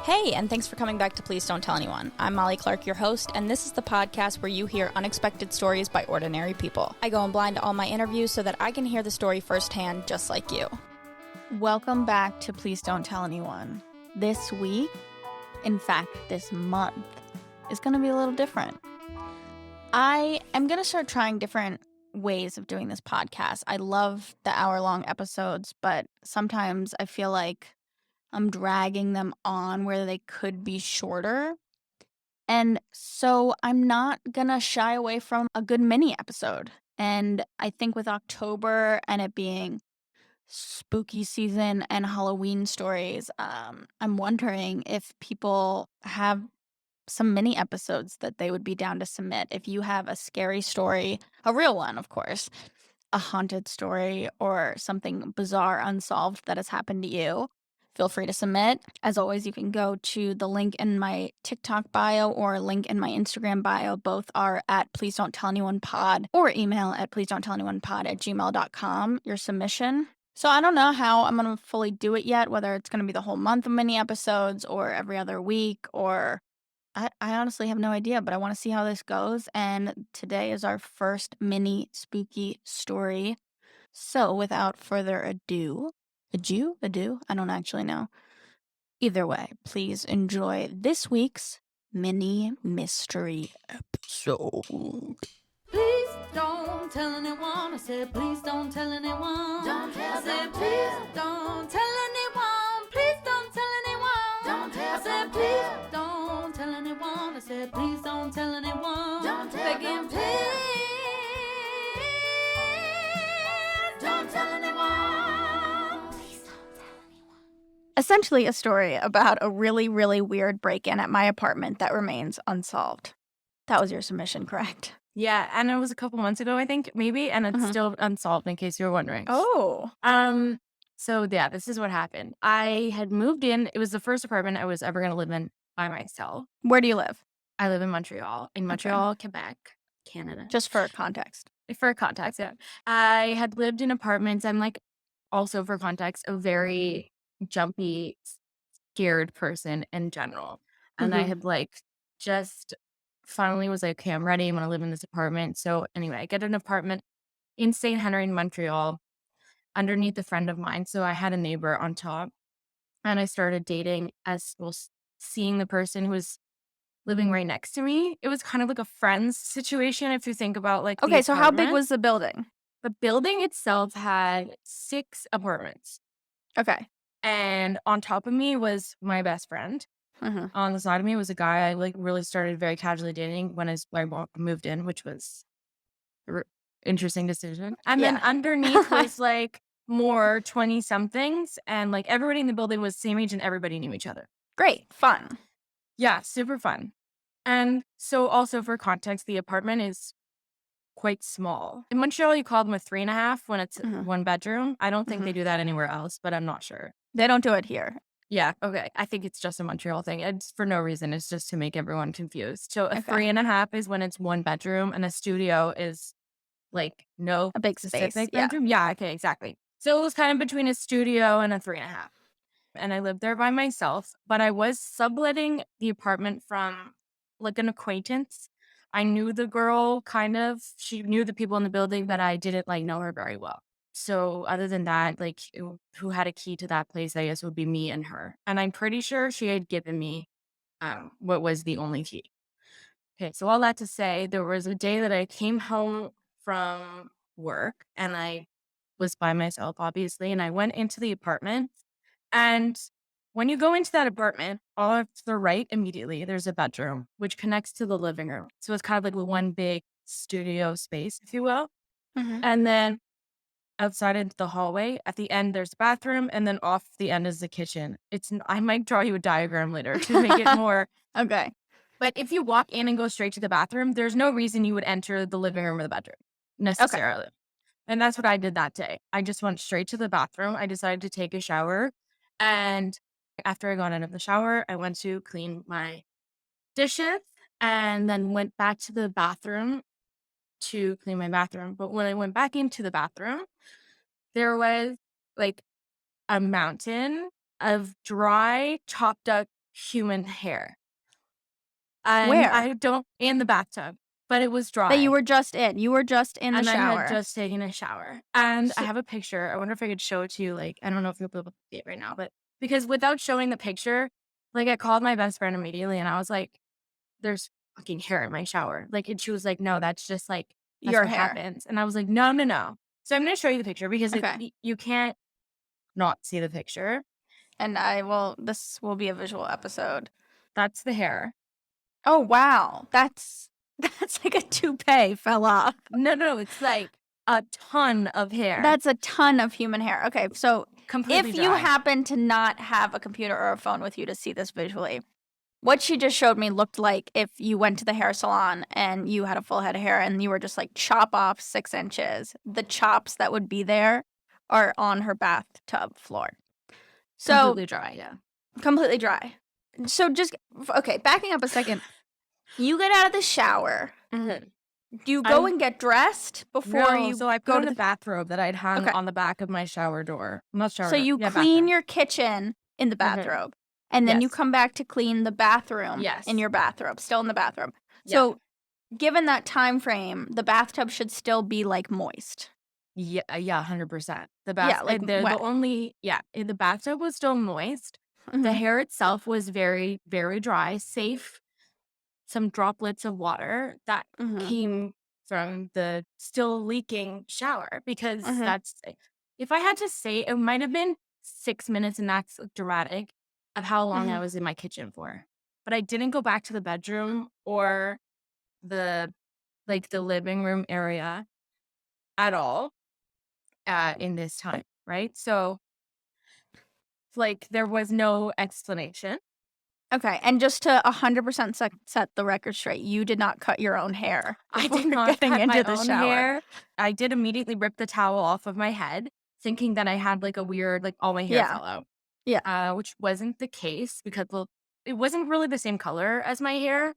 Hey, and thanks for coming back to Please Don't Tell Anyone. I'm Molly Clark, your host, and this is the podcast where you hear unexpected stories by ordinary people. I go in blind to all my interviews so that I can hear the story firsthand, just like you. Welcome back to Please Don't Tell Anyone. This week, in fact, this month, is going to be a little different. I am going to start trying different ways of doing this podcast. I love the hour-long episodes, but sometimes I feel like I'm dragging them on where they could be shorter. And so I'm not gonna shy away from a good mini episode. And I think with October and it being spooky season and Halloween stories, I'm wondering if people have some mini episodes that they would be down to submit. If you have a scary story, a real one, of course, a haunted story, or something bizarre, unsolved that has happened to you, feel free to submit. As always, you can go to the link in my TikTok bio or link in my Instagram bio. Both are at Please Don't Tell Anyone Pod, or email at Please Don't Tell Anyone Pod at gmail.com, your submission. So I don't know how I'm going to fully do it yet, whether it's going to be the whole month of mini episodes or every other week, or I honestly have no idea, but I want to see how this goes. And today is our first mini spooky story. So without further ado, ado? I don't actually know. Either way, please enjoy this week's mini mystery episode. Please don't tell anyone. I said, please don't tell anyone. Don't tell. I said, please don't tell anyone. Please don't tell anyone. Don't tell. I said, please don't tell anyone. I said, please don't tell anyone. Don't tell. Begging, please don't tell anyone. Please don't tell anyone. Essentially a story about a really, really weird break-in at my apartment that remains unsolved. That was your submission, correct? Yeah, and it was a couple months ago, I think, maybe, and it's still unsolved, in case you were wondering. Oh. So yeah, this is what happened. I had moved in. It was the first apartment I was ever going to live in by myself. Where do you live? I live in Montreal, Quebec, Canada. Just for context. For context, yeah. I had lived in apartments. I'm like, also for context, a very jumpy, scared person in general. And I had like just finally was like, okay, I'm ready. I'm going to live in this apartment. So anyway, I get an apartment in St. Henry in Montreal underneath a friend of mine. So I had a neighbor on top, and I started dating as well, seeing the person who was living right next to me. It was kind of like a friend's situation if you think about like the Okay, so how big apartment. was the building? The building itself had 6 apartments. Okay. And on top of me was my best friend. On the side of me was a guy I like really started very casually dating when I moved in, which was an interesting decision. And then underneath was like more 20 somethings, and like everybody in the building was the same age and everybody knew each other. Great. Fun. Yeah, super fun. And so also for context, the apartment is quite small. In Montreal, you call them a 3.5 when it's 1 bedroom. I don't think they do that anywhere else, but I'm not sure. They don't do it here. Yeah, okay. I think it's just a Montreal thing. It's for no reason. It's just to make everyone confused. So a 3.5 is when it's 1 bedroom, and a studio is like no A big specific space. bedroom. Yeah, okay, exactly. So it was kind of between a studio and a 3.5. And I lived there by myself, but I was subletting the apartment from like an acquaintance. I knew the girl kind of. She knew the people in the building, but I didn't like know her very well. So other than that, like who had a key to that place, I guess would be me and her. And I'm pretty sure she had given me what was the only key. Okay, so all that to say, there was a day that I came home from work and I was by myself, obviously, and I went into the apartment. And when you go into that apartment, off to the right immediately, there's a bedroom, which connects to the living room. So it's kind of like one big studio space, if you will. And then outside into the hallway, at the end, there's a bathroom, and then off the end is the kitchen. I might draw you a diagram later to make it more. Okay. But if you walk in and go straight to the bathroom, there's no reason you would enter the living room or the bedroom necessarily. And that's what I did that day. I just went straight to the bathroom. I decided to take a shower. And after I got out of the shower, I went to clean my dishes and then went back to the bathroom to clean my bathroom. But when I went back into the bathroom, there was like a mountain of dry, chopped up human hair. And Where? in the bathtub, but it was dry. That you were just in. You were just in the and I shower. had just taken a shower. And I So- have a picture. I wonder if I could show it to you. Like, I don't know if you'll be able to see it right now, but because without showing the picture, like I called my best friend immediately and I was like, there's fucking hair in my shower. Like, and she was like, no, that's just like, that's Your what hair. happens. And I was like, no, no, no. So I'm going to show you the picture because Okay. you can't not see the picture. And this will be a visual episode. That's the hair. Oh, wow. That's like a toupee fell off. No, it's like a ton of hair. That's a ton of human hair. Okay, so completely if dry. you happen to not have a computer or a phone with you to see this visually, what she just showed me looked like if you went to the hair salon and you had a full head of hair and you were just like chop off 6 inches. The chops that would be there are on her bathtub floor. So completely dry, yeah. Completely dry. So okay, backing up a second. You get out of the shower. Mm-hmm. Do you go and get dressed before you so I go put to on a bathrobe that I'd hung Okay. on the back of my shower door. Not shower So door. you Yeah, clean bathrobe. your kitchen in the bathrobe, and then you Yes. come back to clean the bathroom Yes. in your bathrobe, still in the bathrobe. Yeah. So given that time frame, the bathtub should still be like moist. Yeah, 100%. The like the wet. the bathtub was still moist. The Mhm. hair itself was very, very dry, safe. Some droplets of water that Mhm. came from the still leaking shower because Mhm. that's, if I had to say, it might have been 6 minutes, and that's dramatic of how long I Mhm. was in my kitchen for. But I didn't go back to the bedroom or the living room area at all in this time, right? So like there was no explanation. Okay, and just to 100% set the record straight, you did not cut your own hair. I before did not getting cut into my the own shower. hair. I did immediately rip the towel off of my head, thinking that I had like a weird, like all my hair Yeah. fell out. Yeah. Which wasn't the case because it wasn't really the same color as my hair.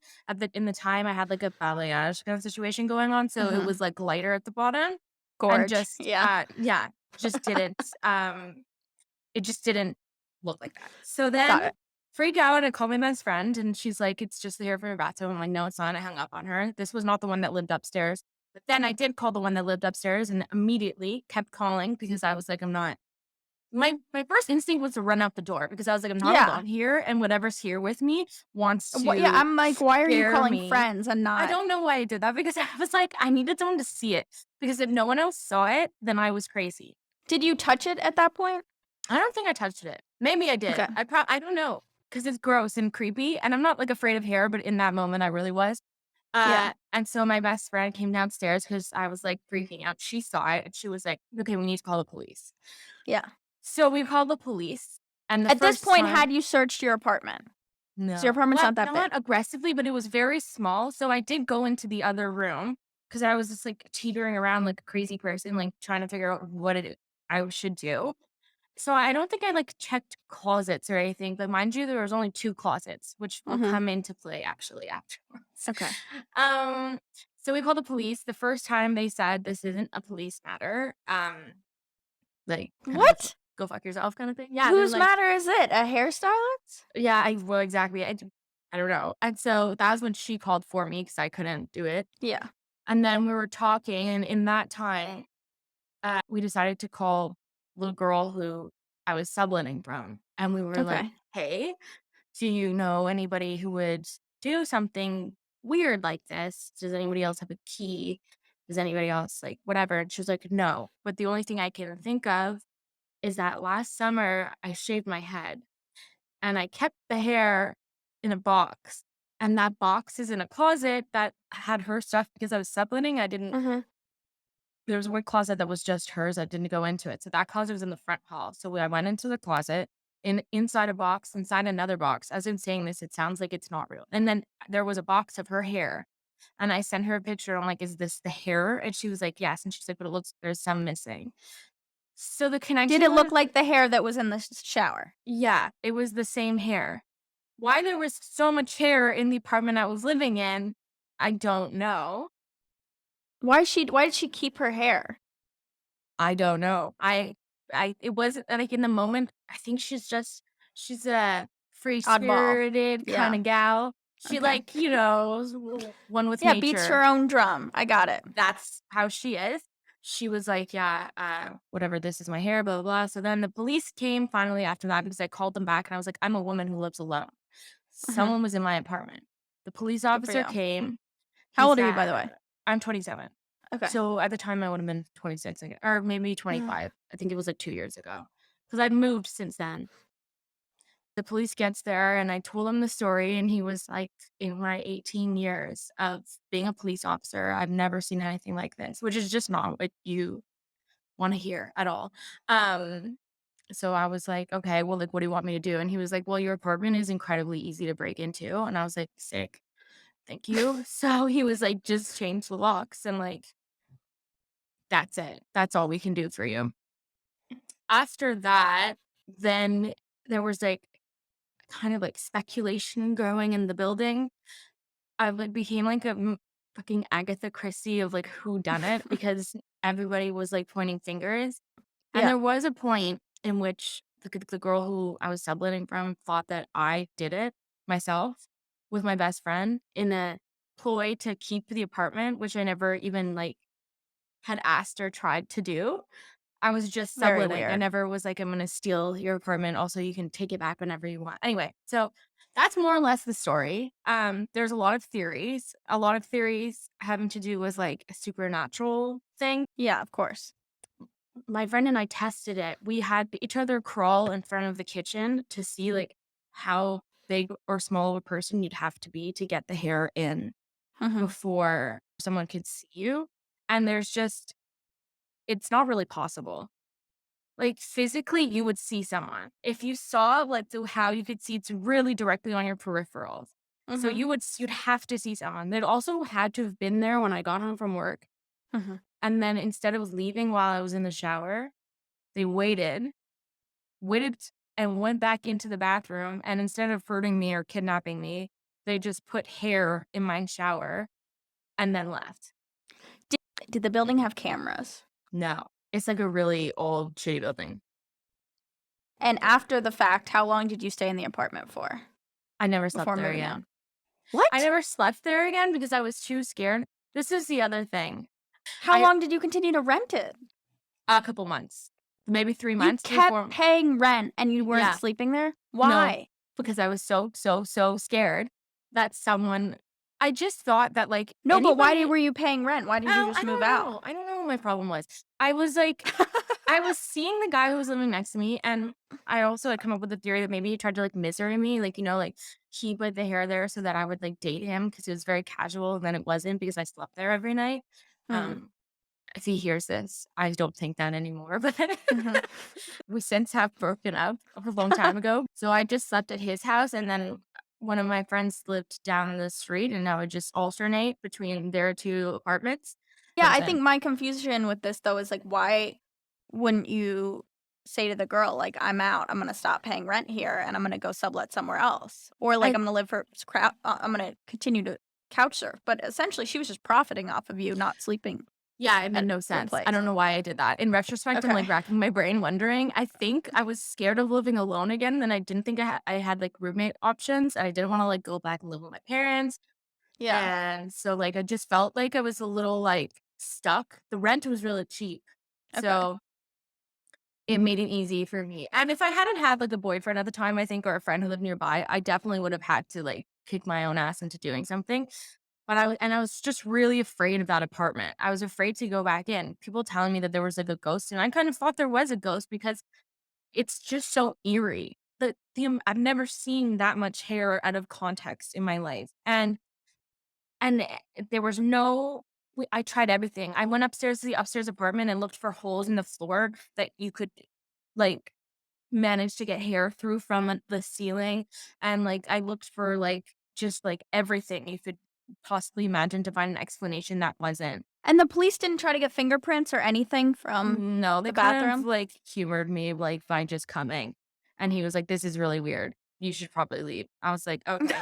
In the time, I had like a balayage kind of situation going on, so it Mhm. was like lighter at the bottom, and Gorge. just just didn't it just didn't look like that. So Got then it. freak out and call my best friend, and she's like, it's just the hair from your bathtub. I'm like, no, it's not. I hung up on her. This was not the one that lived upstairs. But then I did call the one that lived upstairs and immediately kept calling because I was like, I'm not. My first instinct was to run out the door because I was like, I'm not Yeah. alone here, and whatever's here with me wants to. Yeah, I'm like, why are you scare calling me. friends and not? I don't know why I did that because I was like, I needed someone to see it because if no one else saw it, then I was crazy. Did you touch it at that point? I don't think I touched it. Maybe I did. Okay. I don't know because it's gross and creepy, and I'm not like afraid of hair, but in that moment I really was. Yeah. And so my best friend came downstairs because I was like freaking out. She saw it and she was like, "Okay, we need to call the police." Yeah. So we called the police, and At this point, had you searched your apartment? no, So your apartment's not that not big. aggressively, but it was very small. So I did go into the other room because I was just like teetering around like a crazy person, like trying to figure out what I should do. So I don't think I like checked closets or anything, but mind you, there was only 2 closets, which will Mhm. come into play actually afterwards. Okay. So we called the police. The first time they said this isn't a police matter. Like kind of What? go fuck yourself kind of thing. Yeah. they're Whose like, matter is it? A hairstylist? Yeah, well, exactly. I don't know. And so that was when she called for me because I couldn't do it. Yeah. And then we were talking, and in that time, we decided to call the girl who I was subletting from. And we were like, Okay. hey, do you know anybody who would do something weird like this? Does anybody else have a key? Does anybody else like whatever? And she was like, no. But the only thing I can think of is that last summer I shaved my head and I kept the hair in a box. And that box is in a closet that had her stuff because I was subletting. I didn't Mhm. There was one closet that was just hers. I didn't go into it. So that closet was in the front hall. So I went into the closet inside a box, inside another box. As I'm saying this, it sounds like it's not real. And then there was a box of her hair. And I sent her a picture. I'm like, is this the hair? And she was like, yes. And she's like, but it looks, there's some missing. So the connection. Did it look like the hair that was in the shower? Yeah, it was the same hair. Why there was so much hair in the apartment I was living in, I don't know. Why did she keep her hair? I don't know. It wasn't like in the moment. I think she's free-spirited Yeah. kind of gal. She Okay. like, you know, one with Yeah, nature. beats her own drum. I got it. That's how she is. She was like, yeah, whatever, this is my hair, blah, blah, blah. So then the police came finally after that because I called them back and I was like, I'm a woman who lives alone. Someone was in my apartment. The police Good for officer you. came. How He old are you, by the said- way? I'm 27. Okay. So at the time I would have been 26, or maybe 25. I think it was like 2 years ago because I've moved since then. The police gets there and I told him the story and he was like, in my 18 years of being a police officer, I've never seen anything like this, which is just not what you want to hear at all. So I was like, okay, well, like, what do you want me to do? And he was like, well, your apartment is incredibly easy to break into. And I was like, sick. Thank you. So he was like, just change the locks and like, that's it. That's all we can do for you. After that, then there was like kind of like speculation growing in the building. I like became like a fucking Agatha Christie of like who done it because everybody was like pointing fingers. And Yeah. there was a point in which the girl who I was subletting from thought that I did it myself with my best friend in a ploy to keep the apartment, which I never even like had asked or tried to do. I was just Very subletting. I weird. never was like, I'm going to steal your apartment. Also, you can take it back whenever you want. Anyway, so that's more or less the story. There's a lot of theories. A lot of theories having to do with like a supernatural thing. Yeah, of course. My friend and I tested it. We had each other crawl in front of the kitchen to see like how big or small of a person you'd have to be to get the hair in Mhm. before someone could see you. And there's just, it's not really possible. Like physically, you would see someone. If you saw like how you could see it's really directly on your peripherals. So Mhm. you'd have to see someone. They'd also had to have been there when I got home from work. Mhm. And then instead of leaving while I was in the shower, they waited and went back into the bathroom. And instead of hurting me or kidnapping me, they just put hair in my shower and then left. Did the building have cameras? No, it's like a really old, shitty building. And after the fact, how long did you stay in the apartment for? I never slept Before there moving again. out. What? I never slept there again because I was too scared. This is the other thing. How long did you continue to rent it? A couple months, maybe 3 You months kept before. paying rent and you weren't Yeah. sleeping there? Why? Because I was so scared that someone. I just thought that like No, but why anybody- were you paying rent? Why didn't you just move out? I don't know what my problem was. I was like, I was seeing the guy who was living next to me, and I also had come up with the theory that maybe he tried to like misery me, like, you know, like keep like the hair there so that I would like date him because it was very casual, and then it wasn't because I slept there every night. If he hears this, I don't think that anymore. But Mhm. we since have broken up a long time ago. So I just slept at his house, and then one of my friends lived down the street, and I would just alternate between their two apartments. Yeah, I think my confusion with this though is like, why wouldn't you say to the girl like, I'm out, I'm gonna stop paying rent here and I'm gonna go sublet somewhere else, or like I'm gonna live for I'm gonna continue to couch surf. But essentially, she was just profiting off of you not sleeping. Yeah, it made at no your sense. place. I don't know why I did that. In retrospect, I'm like Okay. racking my brain wondering. I think I was scared of living alone again. Then I didn't think I had like roommate options. And I didn't want to like go back and live with my parents. Yeah. And so like I just felt like I was a little like stuck. The rent was really cheap. Okay. So it made it easy for me. And if I hadn't had like a boyfriend at the time, I think, or a friend who lived nearby, I definitely would have had to like kick my own ass into doing something. But I was just really afraid of that apartment. I was afraid to go back in. People telling me that there was like a ghost, and I kind of thought there was a ghost because it's just so eerie. I've never seen that much hair out of context in my life, and there was no. I tried everything. I went upstairs to the upstairs apartment and looked for holes in the floor that you could, like, manage to get hair through from the ceiling, and like I looked for like just like everything you could possibly imagine to find an explanation that wasn't. And the police didn't try to get fingerprints or anything from No, they the kind of bathroom? like humored me like by just coming, and he was like, "This is really weird. You should probably leave." I was like, "Okay."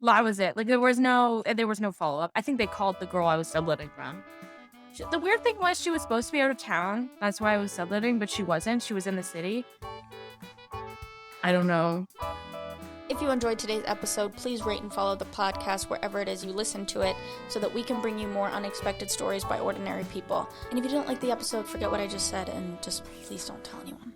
Well, that was it. Like there was no follow up. I think they called the girl I was subletting from. The weird thing was she was supposed to be out of town. That's why I was subletting, but she wasn't. She was in the city. I don't know. If you enjoyed today's episode, please rate and follow the podcast wherever it is you listen to it so that we can bring you more unexpected stories by ordinary people. And if you didn't like the episode, forget what I just said and just please don't tell anyone.